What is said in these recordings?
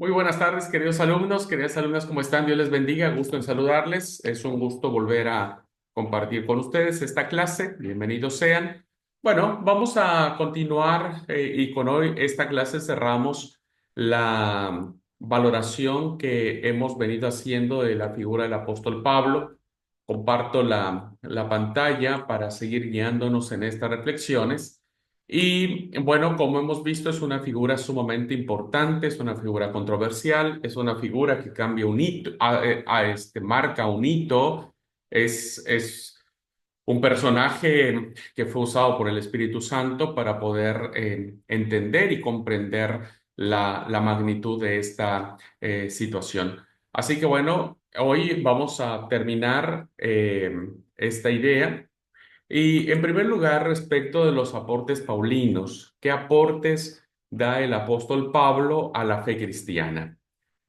Muy buenas tardes, queridos alumnos, queridas alumnas, ¿cómo están? Dios les bendiga, gusto en saludarles. Es un gusto volver a compartir con ustedes esta clase. Bienvenidos sean. Bueno, vamos a continuar y con hoy esta clase cerramos la valoración que hemos venido haciendo de la figura del apóstol Pablo. Comparto la pantalla para seguir guiándonos en estas reflexiones. Y bueno, como hemos visto, es una figura sumamente importante, es una figura controversial, es una figura que cambia un hito, marca un hito, es un personaje que fue usado por el Espíritu Santo para poder entender y comprender la magnitud de esta situación. Así que bueno, hoy vamos a terminar esta idea. Y en primer lugar, respecto de los aportes paulinos, ¿qué aportes da el apóstol Pablo a la fe cristiana?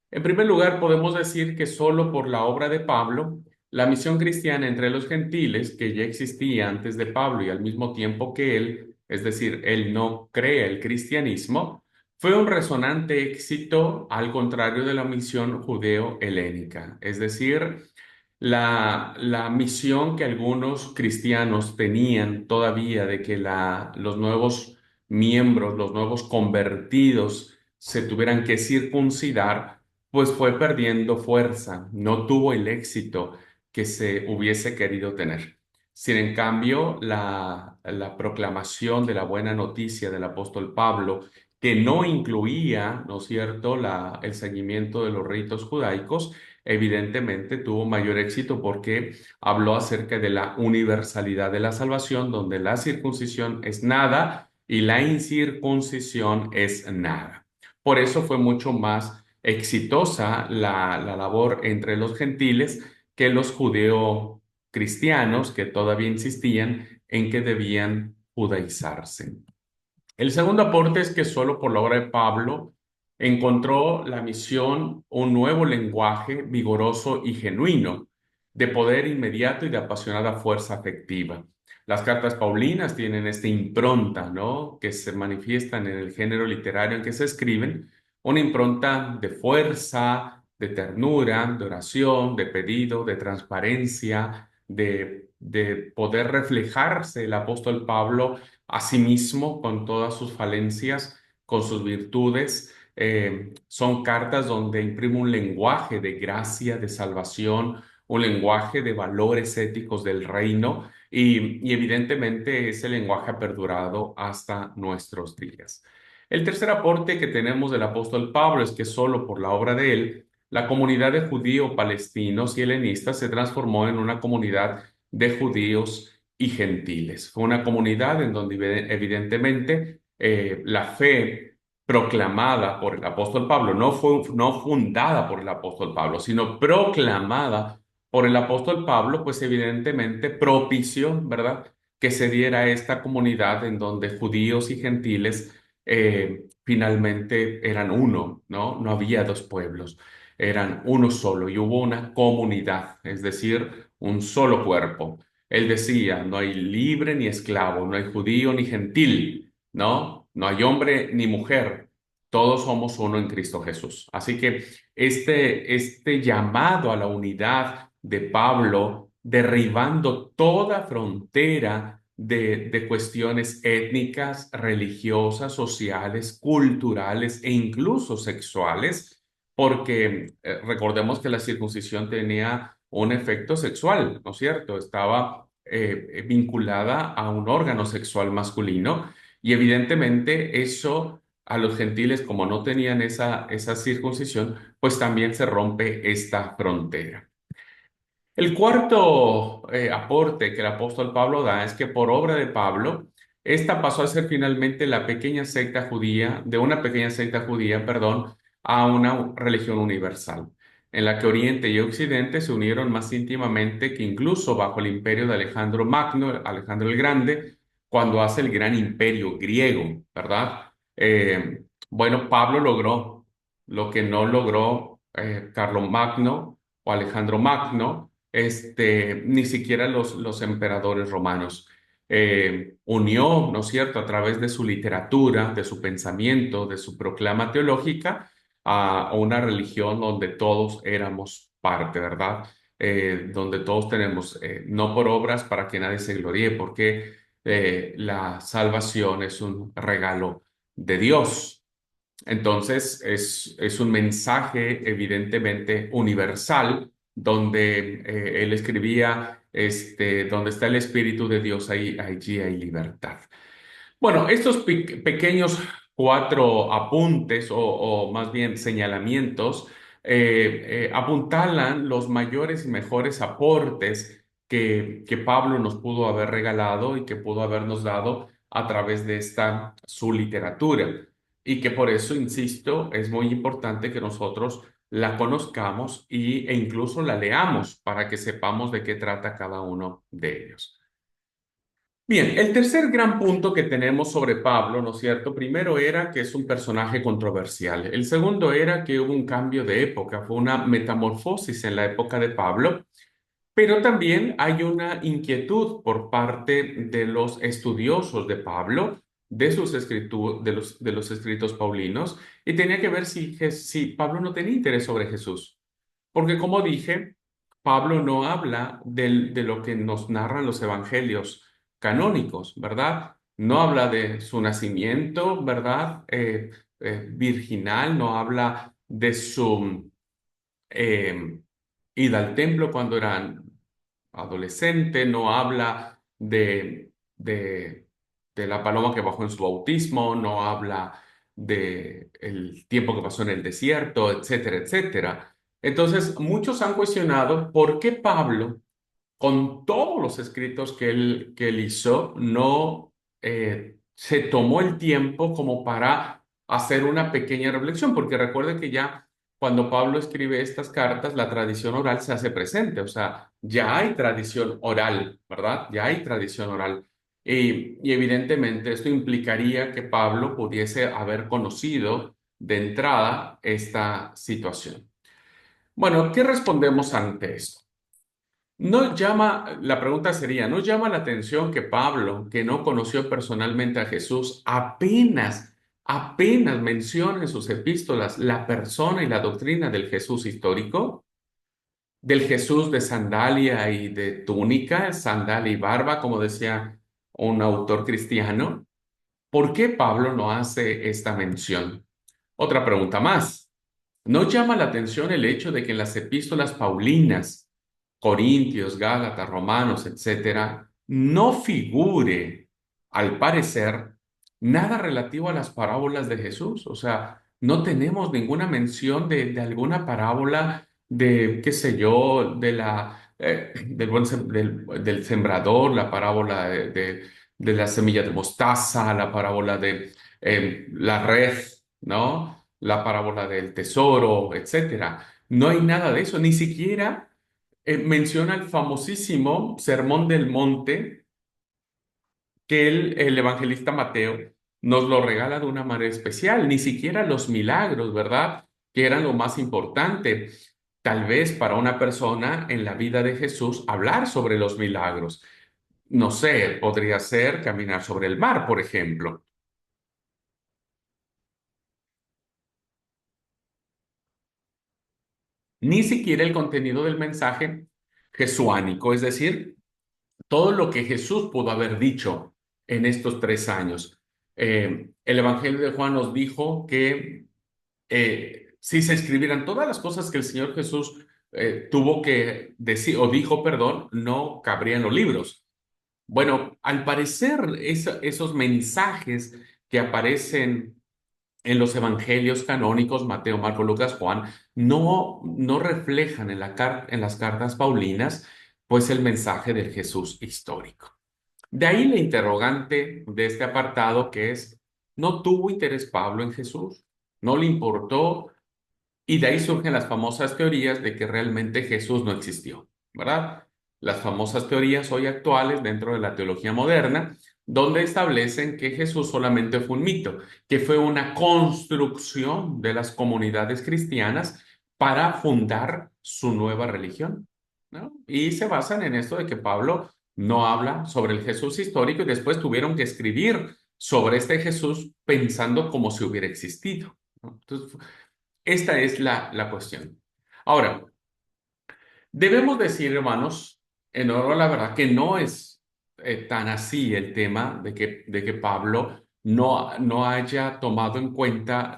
En primer lugar, podemos decir que solo por la obra de Pablo, la misión cristiana entre los gentiles, que ya existía antes de Pablo y al mismo tiempo que él, es decir, él no crea el cristianismo, fue un resonante éxito al contrario de la misión judeo-helénica. Es decir, la misión que algunos cristianos tenían todavía de que los nuevos miembros, los nuevos convertidos, se tuvieran que circuncidar, pues fue perdiendo fuerza, no tuvo el éxito que se hubiese querido tener. Sin en cambio, la proclamación de la buena noticia del apóstol Pablo, que no incluía, ¿no es cierto?, el seguimiento de los ritos judaicos, evidentemente tuvo mayor éxito porque habló acerca de la universalidad de la salvación, donde la circuncisión es nada y la incircuncisión es nada. Por eso fue mucho más exitosa la labor entre los gentiles que los judeo-cristianos que todavía insistían en que debían judaizarse. El segundo aporte es que solo por la obra de Pablo encontró la misión un nuevo lenguaje vigoroso y genuino, de poder inmediato y de apasionada fuerza afectiva. Las cartas paulinas tienen esta impronta, ¿no?, que se manifiestan en el género literario en que se escriben, una impronta de fuerza, de ternura, de oración, de pedido, de transparencia, de poder reflejarse el apóstol Pablo a sí mismo con todas sus falencias, con sus virtudes. Son cartas donde imprime un lenguaje de gracia, de salvación, un lenguaje de valores éticos del reino y evidentemente ese lenguaje ha perdurado hasta nuestros días. El tercer aporte que tenemos del apóstol Pablo es que solo por la obra de él, la comunidad de judíos palestinos y helenistas se transformó en una comunidad de judíos y gentiles. Fue una comunidad en donde evidentemente la fe proclamada por el apóstol Pablo no fundada por el apóstol Pablo, sino proclamada por el apóstol Pablo, pues evidentemente propició, ¿verdad?, que se diera esta comunidad en donde judíos y gentiles finalmente eran uno, ¿no? No había dos pueblos, eran uno solo y hubo una comunidad, es decir, un solo cuerpo. Él decía, no hay libre ni esclavo, no hay judío ni gentil, ¿no? No hay hombre ni mujer, todos somos uno en Cristo Jesús. Así que este llamado a la unidad de Pablo, derribando toda frontera de cuestiones étnicas, religiosas, sociales, culturales e incluso sexuales, porque recordemos que la circuncisión tenía un efecto sexual, ¿no es cierto? Estaba vinculada a un órgano sexual masculino y evidentemente eso a los gentiles, como no tenían esa circuncisión, pues también se rompe esta frontera. El cuarto aporte que el apóstol Pablo da es que por obra de Pablo, esta pasó a ser finalmente la pequeña secta judía, de una pequeña secta judía, perdón, a una religión universal, en la que Oriente y Occidente se unieron más íntimamente que incluso bajo el imperio de Alejandro Magno, Alejandro el Grande, cuando hace el gran imperio griego, ¿verdad? Bueno, Pablo logró lo que no logró Carlomagno o Alejandro Magno, ni siquiera los emperadores romanos. Unió, ¿no es cierto?, a través de su literatura, de su pensamiento, de su proclama teológica, a una religión donde todos éramos parte, ¿verdad? Donde todos tenemos, no por obras para que nadie se gloríe, porque la salvación es un regalo de Dios. Entonces, es un mensaje evidentemente universal, donde él escribía, donde está el Espíritu de Dios, ahí, allí hay libertad. Bueno, estos pequeños cuatro apuntes o más bien señalamientos apuntalan los mayores y mejores aportes que Pablo nos pudo haber regalado y que pudo habernos dado a través de esta su literatura. Y que por eso, insisto, es muy importante que nosotros la conozcamos e incluso la leamos para que sepamos de qué trata cada uno de ellos. Bien, el tercer gran punto que tenemos sobre Pablo, ¿no es cierto? Primero era que es un personaje controversial. El segundo era que hubo un cambio de época, fue una metamorfosis en la época de Pablo, pero también hay una inquietud por parte de los estudiosos de Pablo, de los escritos paulinos, y tenía que ver si Pablo no tenía interés sobre Jesús. Porque como dije, Pablo no habla de lo que nos narran los evangelios canónicos, ¿verdad? No habla de su nacimiento, ¿verdad? Virginal, no habla de su eh, ida al templo cuando era adolescente, no habla de la paloma que bajó en su bautismo, no habla de el tiempo que pasó en el desierto, etcétera, etcétera. Entonces, muchos han cuestionado por qué Pablo, con todos los escritos que él hizo, no se tomó el tiempo como para hacer una pequeña reflexión, porque recuerde que ya cuando Pablo escribe estas cartas, la tradición oral se hace presente, o sea, ya hay tradición oral, ¿verdad? Ya hay tradición oral. Y evidentemente esto implicaría que Pablo pudiese haber conocido de entrada esta situación. Bueno, ¿qué respondemos ante esto? La pregunta sería, ¿no llama la atención que Pablo, que no conoció personalmente a Jesús, apenas menciona en sus epístolas la persona y la doctrina del Jesús histórico, del Jesús de sandalia y de túnica, sandalia y barba, como decía un autor cristiano? ¿Por qué Pablo no hace esta mención? Otra pregunta más. ¿No llama la atención el hecho de que en las epístolas paulinas, Corintios, Gálatas, Romanos, etcétera, no figure, al parecer, nada relativo a las parábolas de Jesús? O sea, no tenemos ninguna mención de alguna parábola de, qué sé yo, del sembrador, la parábola de la semilla de mostaza, la parábola de la red, ¿no? La parábola del tesoro, etcétera. No hay nada de eso, ni siquiera menciona el famosísimo Sermón del Monte que el evangelista Mateo nos lo regala de una manera especial, ni siquiera los milagros, ¿verdad? Que eran lo más importante. Tal vez para una persona en la vida de Jesús hablar sobre los milagros. No sé, podría ser caminar sobre el mar, por ejemplo. Ni siquiera el contenido del mensaje jesuánico, es decir, todo lo que Jesús pudo haber dicho en estos 3 años. El Evangelio de Juan nos dijo que si se escribieran todas las cosas que el Señor Jesús tuvo que decir, o dijo, perdón, no cabrían los libros. Bueno, al parecer esos mensajes que aparecen en los evangelios canónicos, Mateo, Marcos, Lucas, Juan, no reflejan en las cartas paulinas, pues el mensaje del Jesús histórico. De ahí la interrogante de este apartado que es, ¿no tuvo interés Pablo en Jesús? ¿No le importó? Y de ahí surgen las famosas teorías de que realmente Jesús no existió, ¿verdad? Las famosas teorías hoy actuales dentro de la teología moderna, donde establecen que Jesús solamente fue un mito, que fue una construcción de las comunidades cristianas para fundar su nueva religión, ¿no? Y se basan en esto de que Pablo no habla sobre el Jesús histórico y después tuvieron que escribir sobre este Jesús pensando como si hubiera existido, ¿no? Entonces, Esta es la cuestión. Ahora, debemos decir, hermanos, en honor a la verdad, que no es tan así el tema de que Pablo no haya tomado en cuenta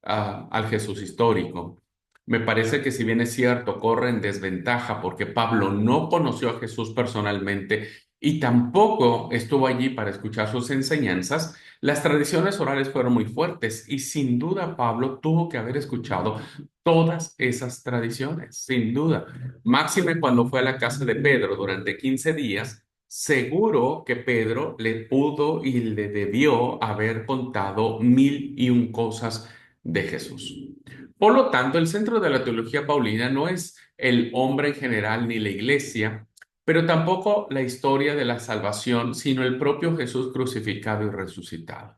al Jesús histórico. Me parece que si bien es cierto, corre en desventaja porque Pablo no conoció a Jesús personalmente y tampoco estuvo allí para escuchar sus enseñanzas, las tradiciones orales fueron muy fuertes y sin duda Pablo tuvo que haber escuchado todas esas tradiciones, sin duda. Máxime cuando fue a la casa de Pedro durante 15 días, seguro que Pedro le pudo y le debió haber contado mil y un cosas de Jesús. Por lo tanto, el centro de la teología paulina no es el hombre en general ni la iglesia, pero tampoco la historia de la salvación, sino el propio Jesús crucificado y resucitado.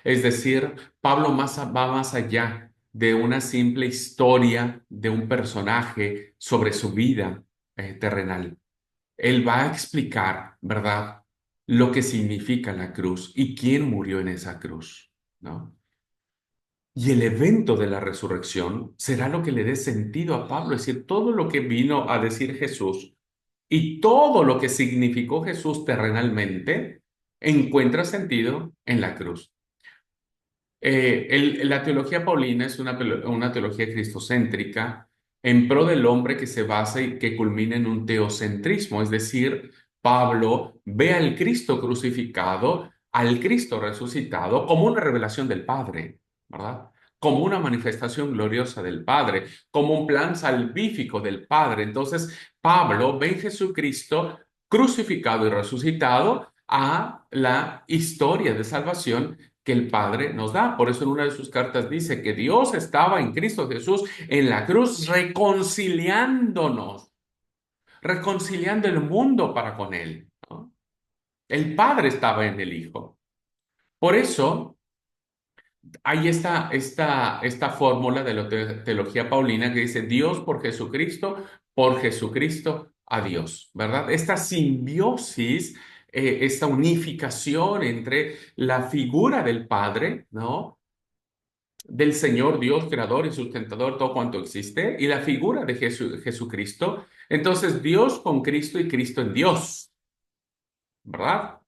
Es decir, Pablo va más allá de una simple historia de un personaje sobre su vida terrenal. Él va a explicar, ¿verdad?, lo que significa la cruz y quién murió en esa cruz, ¿no? Y el evento de la resurrección será lo que le dé sentido a Pablo, es decir, todo lo que vino a decir Jesús y todo lo que significó Jesús terrenalmente encuentra sentido en la cruz. La teología paulina es una teología cristocéntrica en pro del hombre que se basa y que culmina en un teocentrismo, es decir, Pablo ve al Cristo crucificado, al Cristo resucitado como una revelación del Padre, ¿verdad? Como una manifestación gloriosa del Padre, como un plan salvífico del Padre. Entonces, Pablo ve en Jesucristo crucificado y resucitado a la historia de salvación que el Padre nos da. Por eso en una de sus cartas dice que Dios estaba en Cristo Jesús en la cruz reconciliándonos, reconciliando el mundo para con Él, ¿no? El Padre estaba en el Hijo. Por eso hay esta fórmula de la teología paulina que dice Dios por Jesucristo a Dios, ¿verdad? Esta simbiosis, esta unificación entre la figura del Padre, ¿no?, del Señor Dios, creador y sustentador, todo cuanto existe, y la figura de Jesucristo. Entonces, Dios con Cristo y Cristo en Dios, ¿verdad?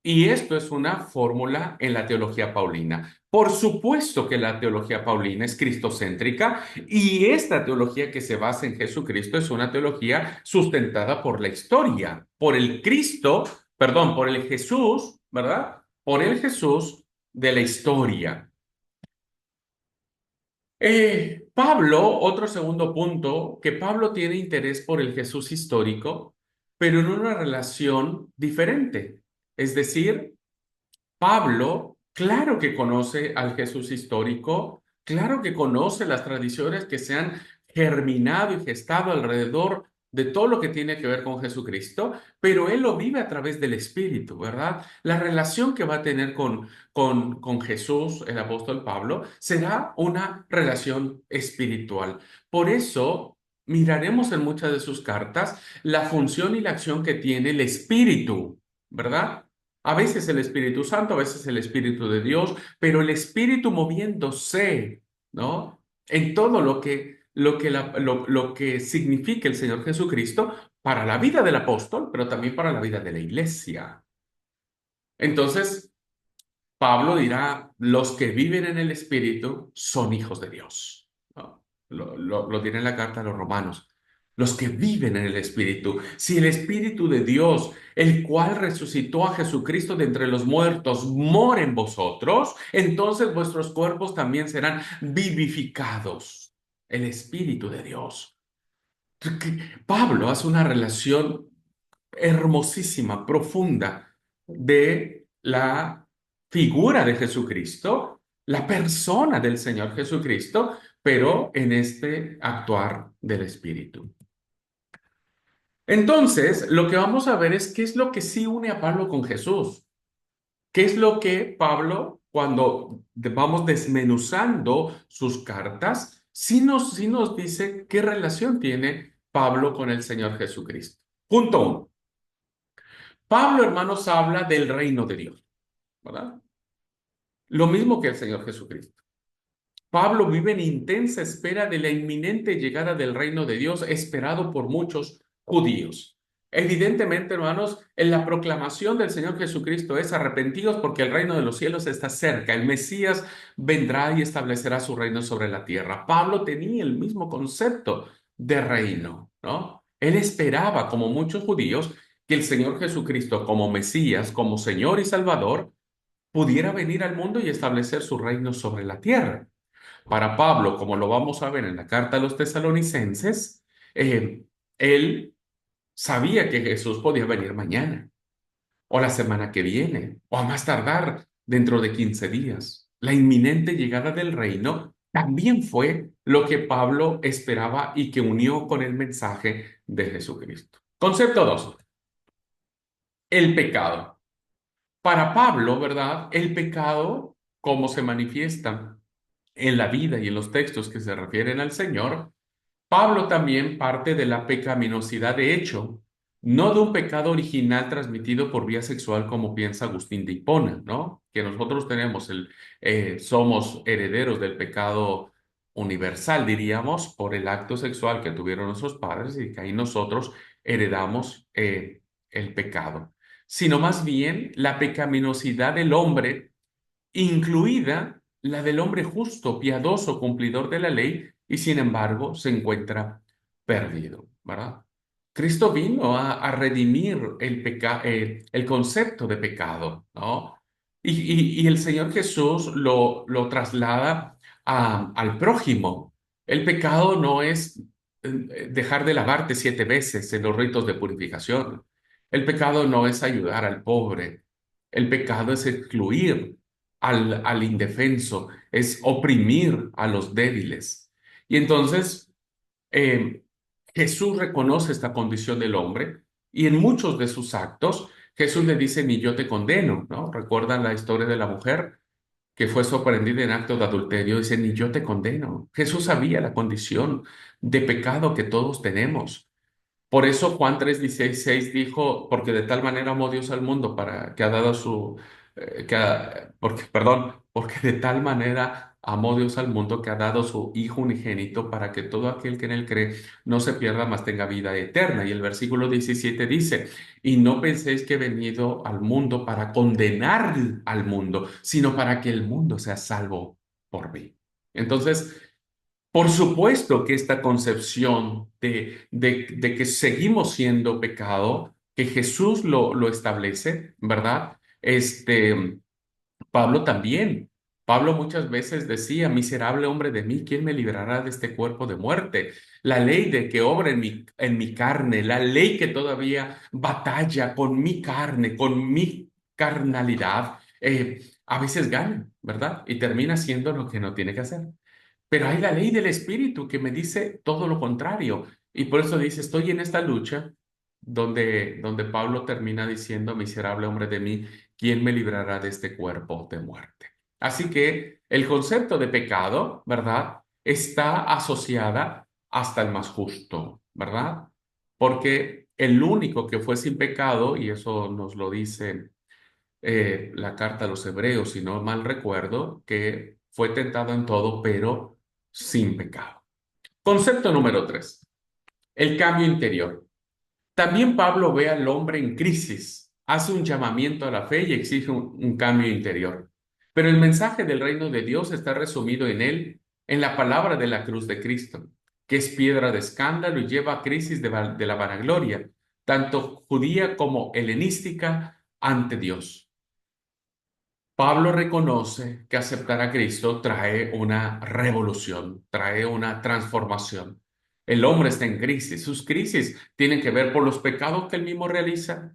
Y esto es una fórmula en la teología paulina. Por supuesto que la teología paulina es cristocéntrica y esta teología que se basa en Jesucristo es una teología sustentada por la historia, por el Cristo, perdón, por el Jesús, ¿verdad? Por el Jesús de la historia. Pablo, otro segundo punto, que Pablo tiene interés por el Jesús histórico, pero en una relación diferente. Es decir, Pablo, claro que conoce al Jesús histórico, claro que conoce las tradiciones que se han germinado y gestado alrededor de todo lo que tiene que ver con Jesucristo, pero él lo vive a través del Espíritu, ¿verdad? La relación que va a tener con Jesús, el apóstol Pablo, será una relación espiritual. Por eso miraremos en muchas de sus cartas la función y la acción que tiene el Espíritu, ¿verdad? A veces el Espíritu Santo, a veces el Espíritu de Dios, pero el Espíritu moviéndose, ¿no? En todo lo que significa el Señor Jesucristo para la vida del apóstol, pero también para la vida de la iglesia. Entonces, Pablo dirá, los que viven en el Espíritu son hijos de Dios, ¿no? Lo dirá en la carta a los romanos. Los que viven en el Espíritu. Si el Espíritu de Dios, el cual resucitó a Jesucristo de entre los muertos, mora en vosotros, entonces vuestros cuerpos también serán vivificados. El Espíritu de Dios. Pablo hace una relación hermosísima, profunda de la figura de Jesucristo, la persona del Señor Jesucristo, pero en este actuar del Espíritu. Entonces, lo que vamos a ver es qué es lo que sí une a Pablo con Jesús. ¿Qué es lo que Pablo, cuando vamos desmenuzando sus cartas, sí nos dice qué relación tiene Pablo con el Señor Jesucristo? Punto uno. Pablo, hermanos, habla del reino de Dios, ¿verdad? Lo mismo que el Señor Jesucristo. Pablo vive en intensa espera de la inminente llegada del reino de Dios, esperado por muchos judíos. Evidentemente, hermanos, en la proclamación del Señor Jesucristo es arrepentidos porque el reino de los cielos está cerca. El Mesías vendrá y establecerá su reino sobre la tierra. Pablo tenía el mismo concepto de reino, ¿no? Él esperaba, como muchos judíos, que el Señor Jesucristo, como Mesías, como Señor y Salvador, pudiera venir al mundo y establecer su reino sobre la tierra. Para Pablo, como lo vamos a ver en la carta a los tesalonicenses, él sabía que Jesús podía venir mañana, o la semana que viene, o a más tardar dentro de 15 días. La inminente llegada del reino también fue lo que Pablo esperaba y que unió con el mensaje de Jesucristo. Concepto 2: el pecado. Para Pablo, ¿verdad? El pecado, como se manifiesta en la vida y en los textos que se refieren al Señor, Pablo también parte de la pecaminosidad de hecho, no de un pecado original transmitido por vía sexual como piensa Agustín de Hipona, ¿no? Que nosotros somos herederos del pecado universal, diríamos, por el acto sexual que tuvieron nuestros padres y que ahí nosotros heredamos el pecado, sino más bien la pecaminosidad del hombre, incluida la del hombre justo, piadoso, cumplidor de la ley, y sin embargo se encuentra perdido, ¿verdad? Cristo vino a redimir el concepto de pecado, ¿no? Y el Señor Jesús lo traslada al prójimo. El pecado no es dejar de lavarte 7 veces en los ritos de purificación. El pecado no es ayudar al pobre. El pecado es excluir al indefenso, es oprimir a los débiles. Y entonces eh, Jesús reconoce esta condición del hombre y en muchos de sus actos Jesús le dice, ni yo te condeno, ¿no? ¿Recuerdan la historia de la mujer que fue sorprendida en acto de adulterio? Dice, ni yo te condeno. Jesús sabía la condición de pecado que todos tenemos. Por eso Juan 3:16 dijo, porque de tal manera amó Dios al mundo para que ha dado su, porque de tal manera amó Dios al mundo que ha dado su Hijo unigénito para que todo aquel que en él cree no se pierda, mas tenga vida eterna. Y el versículo 17 dice, y no penséis que he venido al mundo para condenar al mundo, sino para que el mundo sea salvo por mí. Entonces, por supuesto que esta concepción de que seguimos siendo pecado, que Jesús lo establece, ¿verdad? Pablo también. Pablo muchas veces decía, miserable hombre de mí, ¿quién me librará de este cuerpo de muerte? La ley de que obra en mi carne, la ley que todavía batalla con mi carne, con mi carnalidad, a veces gana, ¿verdad? Y termina haciendo lo que no tiene que hacer. Pero hay la ley del espíritu que me dice todo lo contrario. Y por eso dice, estoy en esta lucha donde Pablo termina diciendo, miserable hombre de mí, ¿quién me librará de este cuerpo de muerte? Así que el concepto de pecado, ¿verdad? Está asociada hasta el más justo, ¿verdad? Porque el único que fue sin pecado, y eso nos lo dice la carta a los hebreos, si no mal recuerdo, que fue tentado en todo, pero sin pecado. Concepto número 3: el cambio interior. También Pablo ve al hombre en crisis, hace un llamamiento a la fe y exige un cambio interior. Pero el mensaje del reino de Dios está resumido en él, en la palabra de la cruz de Cristo, que es piedra de escándalo y lleva a crisis de la vanagloria, tanto judía como helenística, ante Dios. Pablo reconoce que aceptar a Cristo trae una revolución, trae una transformación. El hombre está en crisis. Sus crisis tienen que ver por los pecados que él mismo realiza.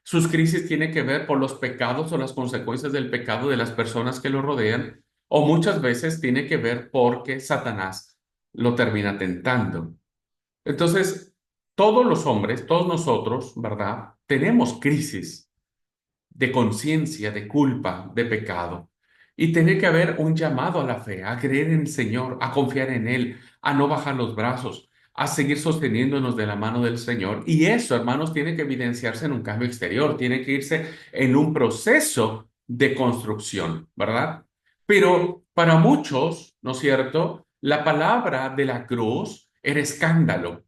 Sus crisis tienen que ver por los pecados o las consecuencias del pecado de las personas que lo rodean. O muchas veces tiene que ver porque Satanás lo termina tentando. Entonces, todos los hombres, todos nosotros, ¿verdad? Tenemos crisis de conciencia, de culpa, de pecado. Y tiene que haber un llamado a la fe, a creer en el Señor, a confiar en Él, a no bajar los brazos, a seguir sosteniéndonos de la mano del Señor. Y eso, hermanos, tiene que evidenciarse en un cambio exterior, tiene que irse en un proceso de construcción, ¿verdad? Pero para muchos, ¿no es cierto? La palabra de la cruz era escándalo.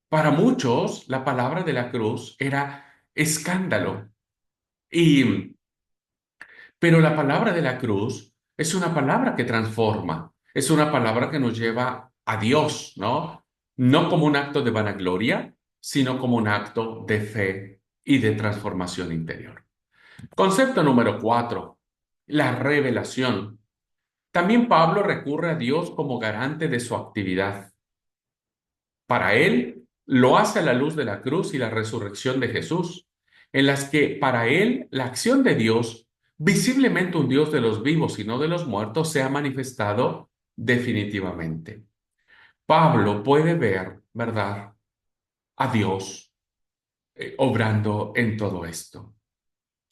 Para muchos, la palabra de la cruz era escándalo. Y, pero la palabra de la cruz es una palabra que transforma, es una palabra que nos lleva a Dios, ¿no? No como un acto de vanagloria, sino como un acto de fe y de transformación interior. Concepto número 4, la revelación. También Pablo recurre a Dios como garante de su actividad. Para él, lo hace a la luz de la cruz y la resurrección de Jesús, en las que para él la acción de Dios, visiblemente un Dios de los vivos y no de los muertos, se ha manifestado definitivamente. Pablo puede ver, ¿verdad?, a Dios obrando en todo esto.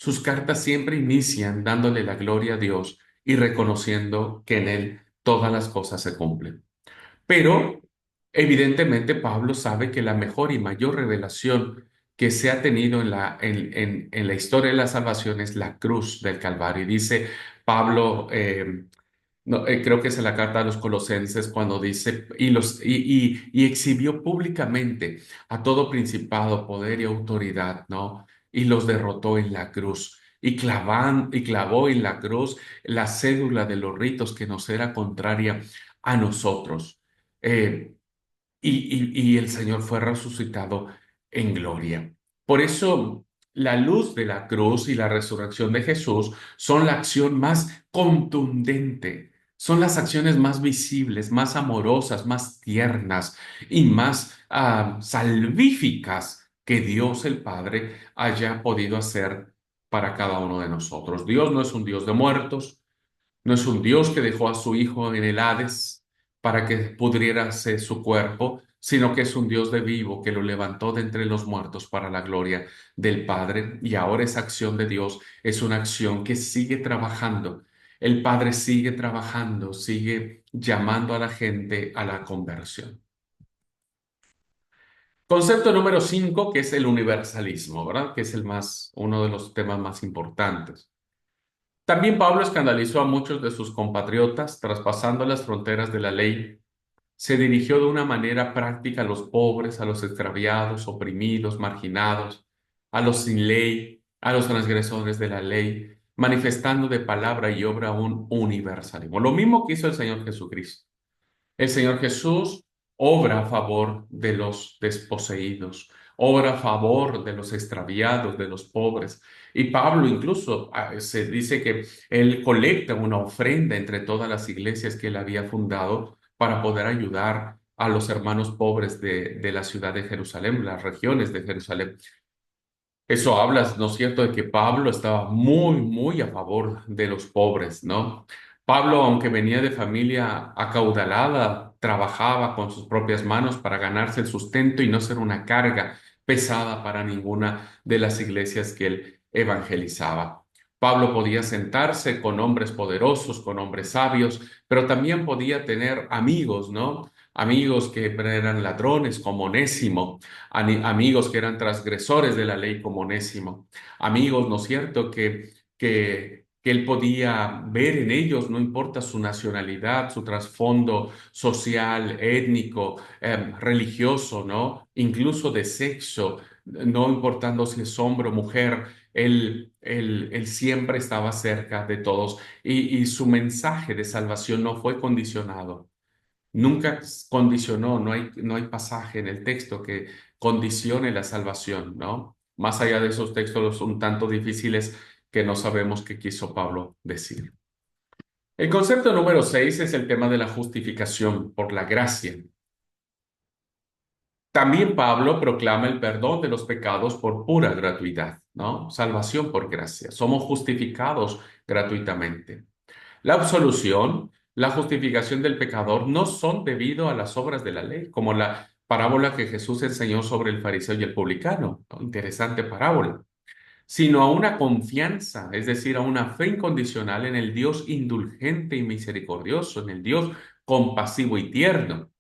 Sus cartas siempre inician dándole la gloria a Dios y reconociendo que en Él todas las cosas se cumplen. Pero evidentemente Pablo sabe que la mejor y mayor revelación que se ha tenido en la historia de la salvación es la cruz del Calvario. Y dice Pablo, no, creo que es en la carta a los Colosenses cuando dice, y exhibió públicamente a todo principado, poder y autoridad, ¿no? Y los derrotó en la cruz. Y clavó en la cruz la cédula de los ritos que nos era contraria a nosotros. Eh, y el Señor fue resucitado en gloria. Por eso, la luz de la cruz y la resurrección de Jesús son la acción más contundente, son las acciones más visibles, más amorosas, más tiernas y más salvíficas que Dios el Padre haya podido hacer para cada uno de nosotros. Dios no es un Dios de muertos, no es un Dios que dejó a su Hijo en el Hades para que pudriérase su cuerpo, sino que es un Dios de vivo que lo levantó de entre los muertos para la gloria del Padre. Y ahora esa acción de Dios es una acción que sigue trabajando. El Padre sigue trabajando, sigue llamando a la gente a la conversión. Concepto número 5, que es el universalismo, ¿verdad? Que es uno de los temas más importantes. También Pablo escandalizó a muchos de sus compatriotas, traspasando las fronteras de la ley. Se dirigió de una manera práctica a los pobres, a los extraviados, oprimidos, marginados, a los sin ley, a los transgresores de la ley, manifestando de palabra y obra un universalismo. Lo mismo que hizo el Señor Jesucristo. El Señor Jesús obra a favor de los desposeídos, obra a favor de los extraviados, de los pobres. Y Pablo incluso se dice que él colecta una ofrenda entre todas las iglesias que él había fundado para poder ayudar a los hermanos pobres de la ciudad de Jerusalén, las regiones de Jerusalén. Eso habla, ¿no es cierto?, de que Pablo estaba muy a favor de los pobres, ¿no? Pablo, aunque venía de familia acaudalada, trabajaba con sus propias manos para ganarse el sustento y no ser una carga pesada para ninguna de las iglesias que él evangelizaba. Pablo podía sentarse con hombres poderosos, con hombres sabios, pero también podía tener amigos, ¿no? Amigos que eran ladrones como Onésimo, amigos que eran transgresores de la ley como Onésimo, amigos, ¿no es cierto?, que él podía ver en ellos, no importa su nacionalidad, su trasfondo social, étnico, religioso, ¿no? Incluso de sexo, no importando si es hombre o mujer, él siempre estaba cerca de todos y su mensaje de salvación no fue condicionado. Nunca condicionó, no hay pasaje en el texto que condicione la salvación, ¿no? Más allá de esos textos un tanto difíciles que no sabemos qué quiso Pablo decir. El concepto número 6 es el tema de la justificación por la gracia. También Pablo proclama el perdón de los pecados por pura gratuidad, ¿no? Salvación por gracia. Somos justificados gratuitamente. La absolución, la justificación del pecador no son debido a las obras de la ley, como la parábola que Jesús enseñó sobre el fariseo y el publicano, ¿no? Interesante parábola, sino a una confianza, es decir, a una fe incondicional en el Dios indulgente y misericordioso, en el Dios compasivo y tierno.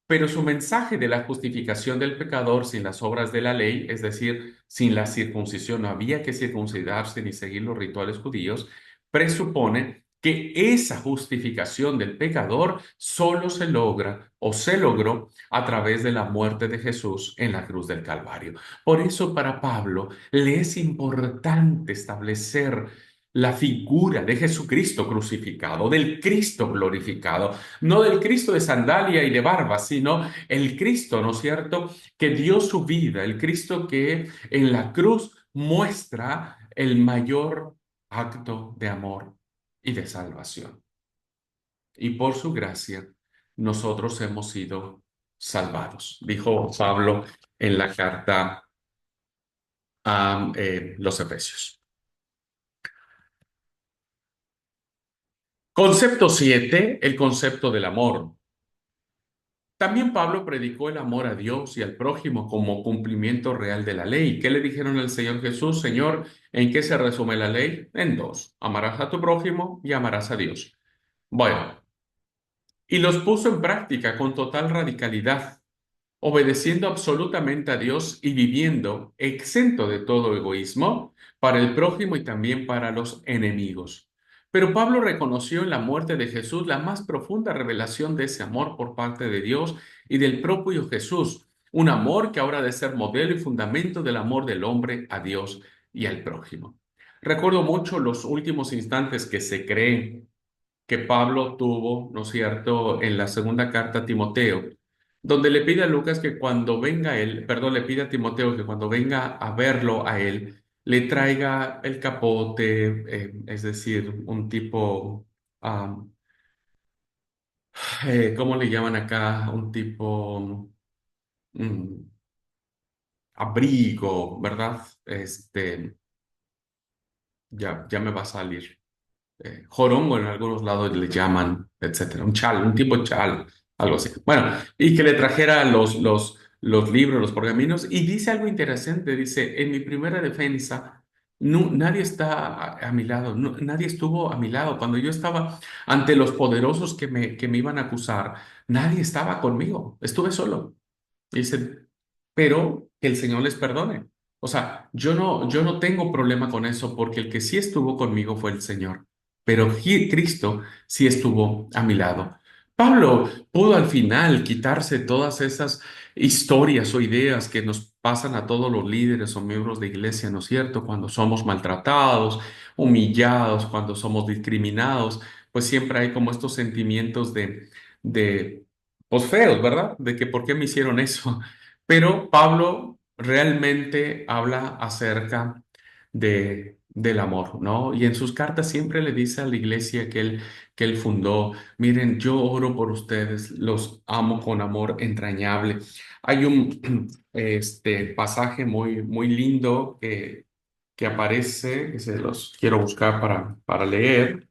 Pero su mensaje de la justificación del pecador sin las obras de la ley, es decir, sin la circuncisión, no había que circuncidarse ni seguir los rituales judíos, presupone que esa justificación del pecador solo se logra o se logró a través de la muerte de Jesús en la cruz del Calvario. Por eso para Pablo le es importante establecer la figura de Jesucristo crucificado, del Cristo glorificado, no del Cristo de sandalia y de barba, sino el Cristo, ¿no es cierto?, que dio su vida, el Cristo que en la cruz muestra el mayor acto de amor y de salvación. Y por su gracia, nosotros hemos sido salvados, dijo Pablo en la carta a los Efesios. Concepto 7, el concepto del amor. También Pablo predicó el amor a Dios y al prójimo como cumplimiento real de la ley. ¿Qué le dijeron al Señor Jesús? Señor, ¿en qué se resume la ley? En dos: amarás a tu prójimo y amarás a Dios. Bueno, y los puso en práctica con total radicalidad, obedeciendo absolutamente a Dios y viviendo exento de todo egoísmo para el prójimo y también para los enemigos. Pero Pablo reconoció en la muerte de Jesús la más profunda revelación de ese amor por parte de Dios y del propio Jesús, un amor que ahora ha de ser modelo y fundamento del amor del hombre a Dios y al prójimo. Recuerdo mucho los últimos instantes que se cree que Pablo tuvo, ¿no es cierto?, en la segunda carta a Timoteo, donde le pide a Lucas que cuando venga él, perdón, le pide a Timoteo que cuando venga a verlo a él, le traiga el capote, es decir, un tipo, um, ¿cómo le llaman acá? Un tipo mm, abrigo, ¿verdad? Ya me va a salir. Jorongo en algunos lados le llaman, etcétera, un chal, un tipo chal, algo así. Bueno, y que le trajera los libros, los pergaminos, y dice algo interesante, dice, en mi primera defensa, nadie está a mi lado, nadie estuvo a mi lado. Cuando yo estaba ante los poderosos que me iban a acusar, nadie estaba conmigo, estuve solo. Dice, pero que el Señor les perdone. O sea, yo no tengo problema con eso porque el que sí estuvo conmigo fue el Señor, pero Cristo sí estuvo a mi lado. Pablo pudo al final quitarse todas esas historias o ideas que nos pasan a todos los líderes o miembros de iglesia, ¿no es cierto? Cuando somos maltratados, humillados, cuando somos discriminados, pues siempre hay como estos sentimientos de pues feos, ¿verdad? De que por qué me hicieron eso. Pero Pablo realmente habla acerca del amor, ¿no? Y en sus cartas siempre le dice a la iglesia que él fundó, miren, yo oro por ustedes, los amo con amor entrañable. Hay un pasaje muy, muy lindo que aparece, que se los quiero buscar para leer,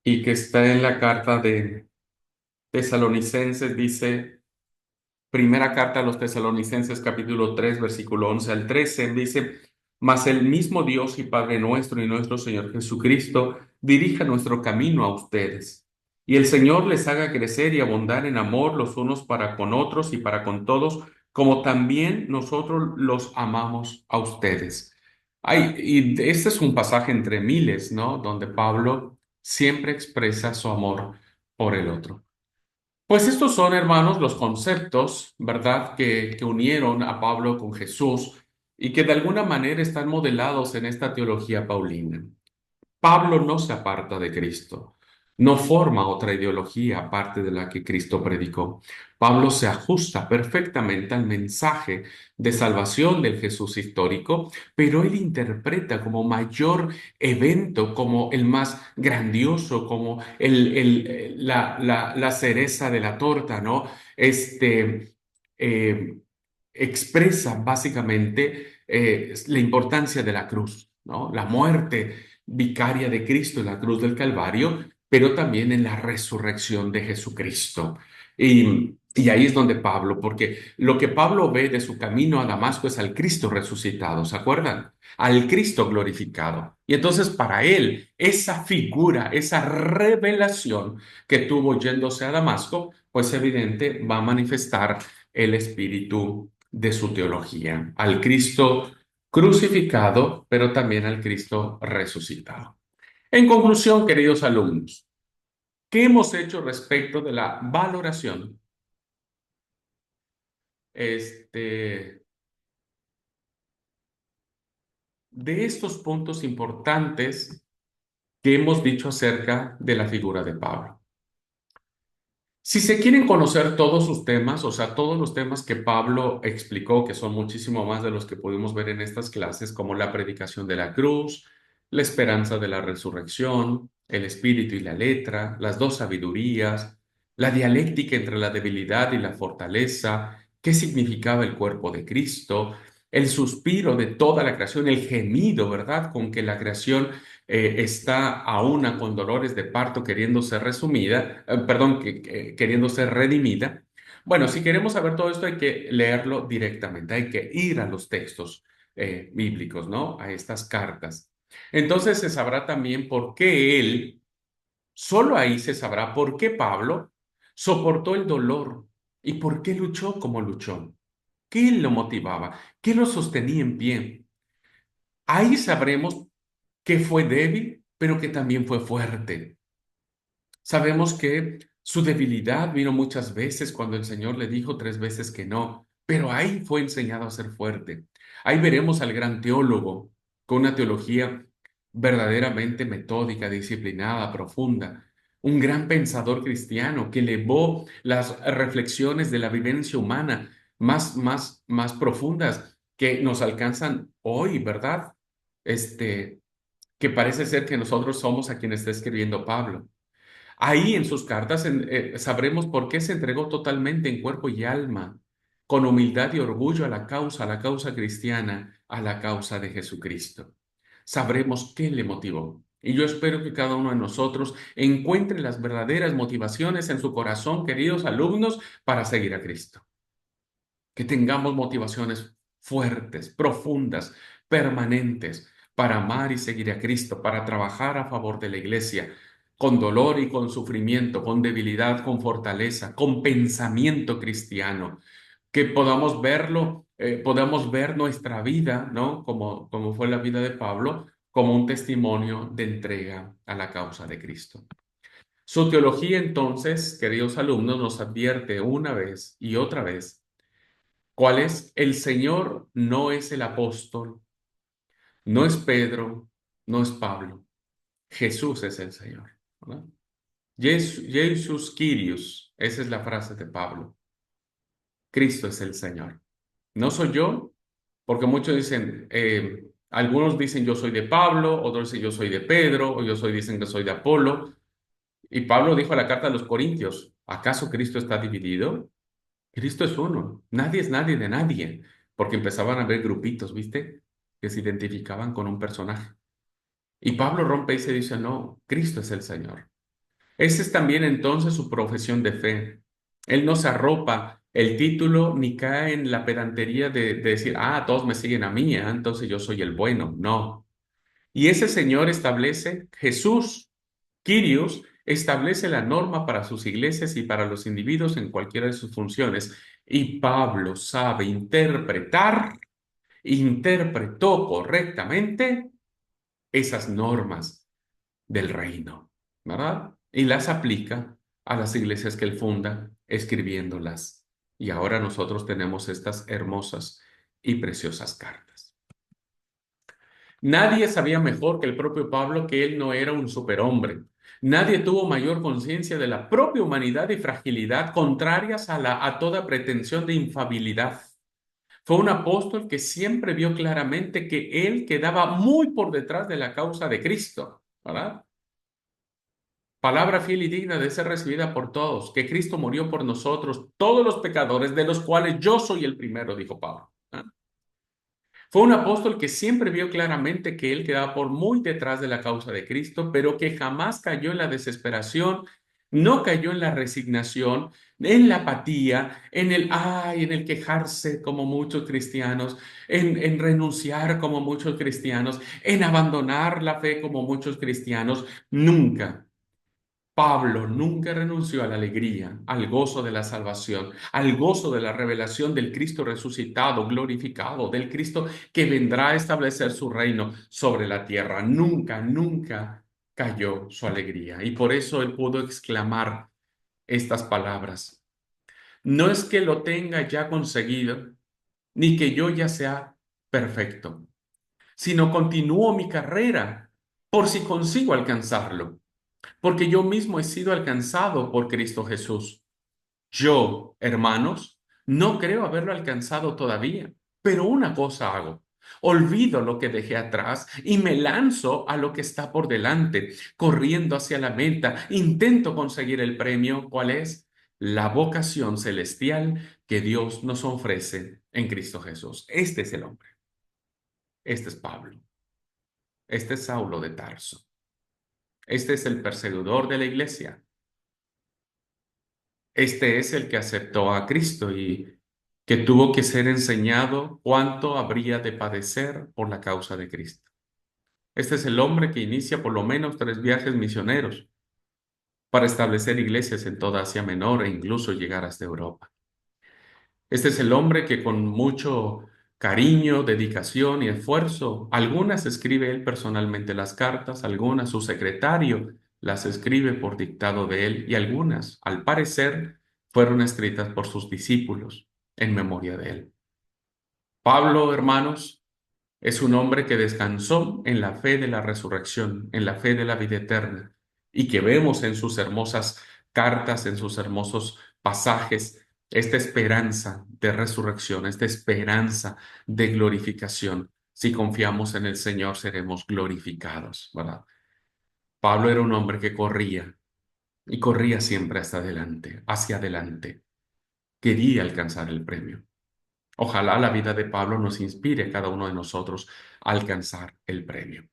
y que está en la carta de Tesalonicenses, dice, primera carta a los Tesalonicenses, capítulo 3 versículo 11 al 13 dice, mas el mismo Dios y Padre nuestro y nuestro Señor Jesucristo dirija nuestro camino a ustedes. Y el Señor les haga crecer y abundar en amor los unos para con otros y para con todos, como también nosotros los amamos a ustedes. Y este es un pasaje entre miles, ¿no? Donde Pablo siempre expresa su amor por el otro. Pues estos son, hermanos, los conceptos, ¿verdad?, que unieron a Pablo con Jesús y que de alguna manera están modelados en esta teología paulina. Pablo no se aparta de Cristo, no forma otra ideología aparte de la que Cristo predicó. Pablo se ajusta perfectamente al mensaje de salvación del Jesús histórico, pero él interpreta como mayor evento, como el más grandioso, como la cereza de la torta, ¿no? Eh, Expresa básicamente la importancia de la cruz, ¿no? La muerte vicaria de Cristo en la cruz del Calvario, pero también en la resurrección de Jesucristo. Y ahí es donde Pablo, porque lo que Pablo ve de su camino a Damasco es al Cristo resucitado, ¿se acuerdan? Al Cristo glorificado. Y entonces para él, esa figura, esa revelación que tuvo yéndose a Damasco, pues evidente va a manifestar el espíritu de su teología, al Cristo crucificado, pero también al Cristo resucitado. En conclusión, queridos alumnos, ¿qué hemos hecho respecto de la valoración este, de estos puntos importantes que hemos dicho acerca de la figura de Pablo? Si se quieren conocer todos sus temas, o sea, todos los temas que Pablo explicó, que son muchísimo más de los que pudimos ver en estas clases, como la predicación de la cruz, la esperanza de la resurrección, el espíritu y la letra, las dos sabidurías, la dialéctica entre la debilidad y la fortaleza, qué significaba el cuerpo de Cristo, el suspiro de toda la creación, el gemido, ¿verdad?, con que la creación está a una con dolores de parto queriendo ser resumida, perdón, queriendo ser redimida. Bueno, si queremos saber todo esto hay que leerlo directamente, hay que ir a los textos bíblicos, ¿no? A estas cartas. Entonces se sabrá también por qué él, solo ahí se sabrá por qué Pablo soportó el dolor y por qué luchó como luchó. ¿Qué lo motivaba? ¿Qué lo sostenía en pie? Ahí sabremos que fue débil, pero que también fue fuerte. Sabemos que su debilidad vino muchas veces cuando el Señor le dijo 3 veces que no, pero ahí fue enseñado a ser fuerte. Ahí veremos al gran teólogo con una teología verdaderamente metódica, disciplinada, profunda. Un gran pensador cristiano que elevó las reflexiones de la vivencia humana más profundas que nos alcanzan hoy, ¿verdad? Que parece ser que nosotros somos a quien está escribiendo Pablo. Ahí en sus cartas sabremos por qué se entregó totalmente en cuerpo y alma, con humildad y orgullo a la causa cristiana, a la causa de Jesucristo. Sabremos qué le motivó. Y yo espero que cada uno de nosotros encuentre las verdaderas motivaciones en su corazón, queridos alumnos, para seguir a Cristo. Que tengamos motivaciones fuertes, profundas, permanentes, para amar y seguir a Cristo, para trabajar a favor de la iglesia, con dolor y con sufrimiento, con debilidad, con fortaleza, con pensamiento cristiano, que podamos verlo, podamos ver nuestra vida, ¿no? Como fue la vida de Pablo, como un testimonio de entrega a la causa de Cristo. Su teología, entonces, queridos alumnos, nos advierte una vez y otra vez. ¿Cuál es? El Señor no es el apóstol, no es Pedro, no es Pablo. Jesús es el Señor, ¿verdad? Jesus Kyrios, esa es la frase de Pablo. Cristo es el Señor. No soy yo, porque muchos dicen, algunos dicen yo soy de Pablo, otros dicen yo soy de Pedro, o dicen que soy de Apolo. Y Pablo dijo a la carta a los Corintios, ¿acaso Cristo está dividido? Cristo es uno, nadie es nadie de nadie, porque empezaban a haber grupitos, ¿viste? Que se identificaban con un personaje. Y Pablo rompe y se dice, no, Cristo es el Señor. Esa es también entonces su profesión de fe. Él no se arropa el título ni cae en la pedantería de decir, todos me siguen a mí, entonces yo soy el bueno. No. Y ese Señor establece, Jesús, Kyrios, establece la norma para sus iglesias y para los individuos en cualquiera de sus funciones. Y Pablo sabe interpretó correctamente esas normas del reino, ¿verdad? Y las aplica a las iglesias que él funda, escribiéndolas. Y ahora nosotros tenemos estas hermosas y preciosas cartas. Nadie sabía mejor que el propio Pablo que él no era un superhombre. Nadie tuvo mayor conciencia de la propia humanidad y fragilidad contrarias a toda pretensión de infabilidad. Fue un apóstol que siempre vio claramente que él quedaba muy por detrás de la causa de Cristo, ¿verdad? Palabra fiel y digna de ser recibida por todos, que Cristo murió por nosotros, todos los pecadores, de los cuales yo soy el primero, dijo Pablo. ¿Ah? Fue un apóstol que siempre vio claramente que él quedaba por muy detrás de la causa de Cristo, pero que jamás cayó en la desesperación, no cayó en la resignación, en la apatía, en el quejarse como muchos cristianos, en renunciar como muchos cristianos, en abandonar la fe como muchos cristianos. Nunca. Pablo nunca renunció a la alegría, al gozo de la salvación, al gozo de la revelación del Cristo resucitado, glorificado, del Cristo que vendrá a establecer su reino sobre la tierra. Nunca, nunca cayó su alegría. Y por eso él pudo exclamar estas palabras. No es que lo tenga ya conseguido, ni que yo ya sea perfecto, sino continúo mi carrera por si consigo alcanzarlo, porque yo mismo he sido alcanzado por Cristo Jesús. Yo, hermanos, no creo haberlo alcanzado todavía, pero una cosa hago. Olvido lo que dejé atrás y me lanzo a lo que está por delante, corriendo hacia la meta. Intento conseguir el premio. ¿Cuál es? La vocación celestial que Dios nos ofrece en Cristo Jesús. Este es el hombre. Este es Pablo. Este es Saulo de Tarso. Este es el perseguidor de la iglesia. Este es el que aceptó a Cristo y que tuvo que ser enseñado cuánto habría de padecer por la causa de Cristo. Este es el hombre que inicia por lo menos 3 viajes misioneros para establecer iglesias en toda Asia Menor e incluso llegar hasta Europa. Este es el hombre que con mucho cariño, dedicación y esfuerzo, algunas escribe él personalmente las cartas, algunas su secretario las escribe por dictado de él y algunas, al parecer, fueron escritas por sus discípulos en memoria de él. Pablo, hermanos, es un hombre que descansó en la fe de la resurrección, en la fe de la vida eterna, y que vemos en sus hermosas cartas, en sus hermosos pasajes, esta esperanza de resurrección, esta esperanza de glorificación. Si confiamos en el Señor, seremos glorificados, ¿verdad? Pablo era un hombre que corría y corría siempre hasta adelante, hacia adelante. Quería alcanzar el premio. Ojalá la vida de Pablo nos inspire a cada uno de nosotros a alcanzar el premio.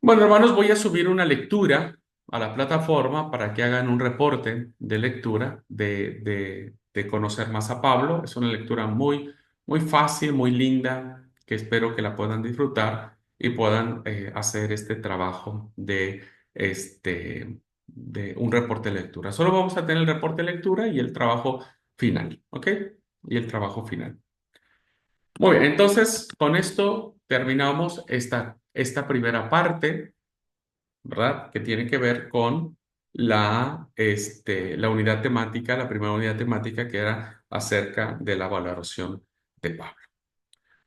Bueno, hermanos, voy a subir una lectura a la plataforma para que hagan un reporte de lectura de conocer más a Pablo. Es una lectura muy, muy fácil, muy linda, que espero que la puedan disfrutar y puedan hacer este trabajo de un reporte de lectura. Solo vamos a tener el reporte de lectura y el trabajo final, ¿ok? Y el trabajo final. Muy bien, entonces con esto terminamos esta primera parte, ¿verdad? Que tiene que ver con la unidad temática, la primera unidad temática que era acerca de la valoración de Pablo.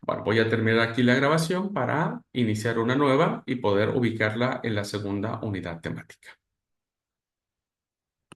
Bueno, voy a terminar aquí la grabación para iniciar una nueva y poder ubicarla en la segunda unidad temática.